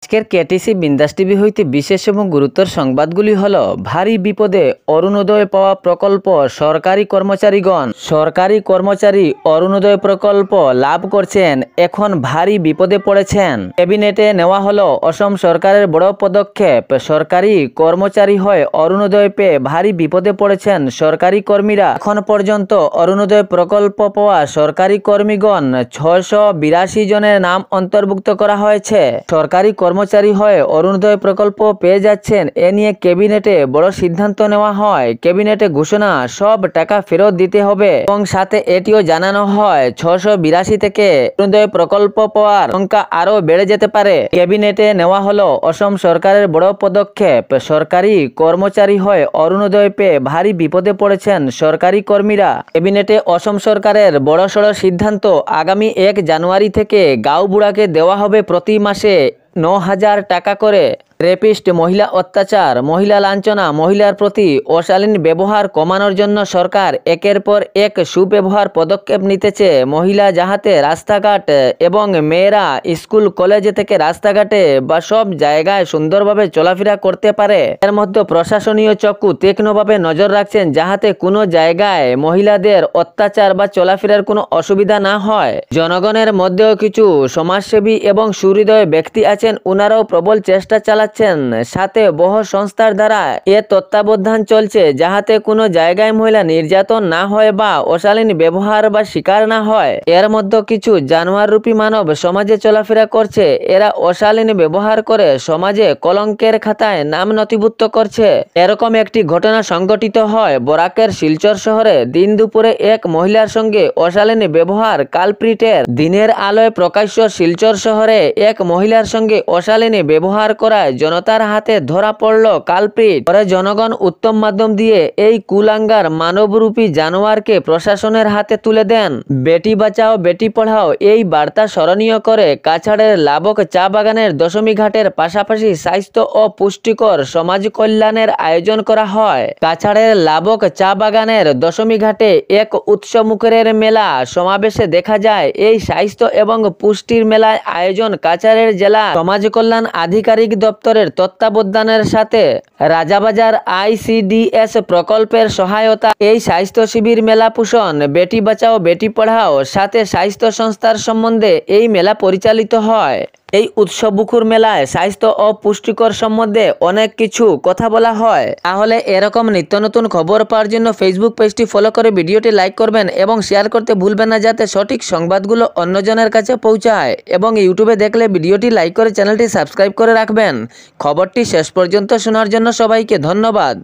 আজকের কেটিসি বিন্দাস টিভি হইতে বিশেষ এবং গুরুত্বর সংবাদগুলি হল ভারী বিপদে অরুণোদয় পাওয়া প্রকল্প সরকারি কর্মচারী অরুণোদয় প্রকল্প লাভ করছেন, এখন ভারী বিপদে পড়েছেন। ক্যাবিনেটে নেওয়া হলো অসম সরকারের বড় পদক্ষেপ। সরকারি কর্মচারী হয়ে অরুণোদয় পেয়ে ভারী বিপদে পড়েছেন সরকারি কর্মীরা। এখন পর্যন্ত অরুণোদয় প্রকল্প পাওয়া সরকারি কর্মীগণ 682 জনের নাম অন্তর্ভুক্ত করা হয়েছে। সরকারি কর্মচারী হয়ে অরুণোদয় প্রকল্প পেয়ে যাচ্ছেন, এ নিয়ে ক্যাবিনেটে বড় সিদ্ধান্ত নেওয়া হয়। ক্যাবিনেটে ঘোষণা, সব টাকা ফেরত দিতে হবে এবং সাথে এটিও জানানো হয় 682 থেকে অরুণোদয় প্রকল্প পাওয়ার সংখ্যা আরো বেড়ে যেতে পারে। ক্যাবিনেটে নেওয়া হলো অসম সরকারের বড় পদক্ষেপ। সরকারি কর্মচারী হয়ে অরুণোদয় পেয়ে ভারী বিপদে পড়েছেন সরকারি কর্মীরা। ক্যাবিনেটে অসম সরকারের বড়সড় সিদ্ধান্ত, আগামী 1 জানুয়ারি থেকে গাঁওবুড়াকে দেওয়া হবে প্রতি মাসে 9,000 টাকা করে। রেপিস্ট, মহিলা অত্যাচার, মহিলা লাঞ্ছনা, মহিলার প্রতি অশালীন ব্যবহার কমানোর জন্য সরকার একের পর এক সুব্যবহার পদক্ষেপ নিতেছে। মহিলা যাহাতে রাস্তাঘাট এবং মেয়েরা স্কুল কলেজ থেকে রাস্তাঘাটে বা সব জায়গায় সুন্দরভাবে চলাফেরা করতে পারে, এর মধ্যে প্রশাসনীয় চক্ষু তীক্ষ্ণভাবে নজর রাখছেন যাহাতে কোনো জায়গায় মহিলাদের অত্যাচার বা চলাফেরার কোনো অসুবিধা না হয়। জনগণের মধ্যেও কিছু সমাজসেবী এবং সুহৃদয় ব্যক্তি আছেন, ওনারাও প্রবল চেষ্টা চালাচ্ছেন। সাথে বহু সংস্থার দ্বারা এ তত্ত্বাবধান চলছে যাহাতে কোনো জায়গায় মহিলা নির্যাতন না হয় বা অশালীন ব্যবহার বা শিকার না হয়। এর মধ্যে কিছু জানোয়ার রূপী মানব সমাজে চলাফেরা করছে। এরা অশালীন ব্যবহার করে সমাজে কলঙ্কের খাতায় নাম নথিভুক্ত করছে। এরকম একটি ঘটনা সংঘটিত হয় বরাকের শিলচর শহরে। দিন দুপুরে এক মহিলার সঙ্গে অশালীন ব্যবহার কালপ্রিটের। দিনের আলোয় প্রকাশ্য শিলচর শহরে এক মহিলার সঙ্গে অশালীন ব্যবহার করায় জনতার হাতে ধরা পড়ল কালপ্রিট। পরে জনগণ উত্তম মাধ্যম দিয়ে এই কুলাঙ্গার মানবরূপী জানোয়ারকে প্রশাসনের হাতে তুলে দেন। বেটি বাঁচাও বেটি পড়াও এই বার্তা স্মরণীয় করে কাছাড়ের লাবক চা বাগানের দশমী ঘাটের পাশাপাশি স্বাস্থ্য ও পুষ্টিকর সমাজ কল্যাণের আয়োজন করা হয়। কাছাড়ের লাবক চা বাগানের দশমী ঘাটে এক উৎসবমুখরের মেলা সমাবেশে দেখা যায় এই স্বাস্থ্য এবং পুষ্টির মেলায় আয়োজন কাছাড়ের জেলা সমাজ কল্যাণ আধিকারিক দপ্তরের তত্ত্বাবধানের সাথে রাজাবাজার ICDS প্রকল্পের সহায়তা। এই স্বাস্থ্য শিবির মেলা পোষণ বেটি বাঁচাও বেটি পড়াও সাথে স্বাস্থ্য সংস্থার সম্বন্ধে এই মেলা পরিচালিত হয়। এই উৎসবমুখর মেলায় স্বাস্থ্য ও পুষ্টিকর সম্বন্ধে অনেক কিছু কথা বলা হয়। তাহলে এরকম নিত্য নতুন খবর পাওয়ার জন্য ফেসবুক পেজটি ফলো করে ভিডিওটি লাইক করবেন এবং শেয়ার করতে ভুলবেন না যাতে সঠিক সংবাদগুলো অন্যজনের কাছে পৌঁছায়। এবং ইউটিউবে দেখলে ভিডিওটি লাইক করে চ্যানেলটি সাবস্ক্রাইব করে রাখবেন। খবরটি শেষ পর্যন্ত শোনার জন্য সবাইকে ধন্যবাদ।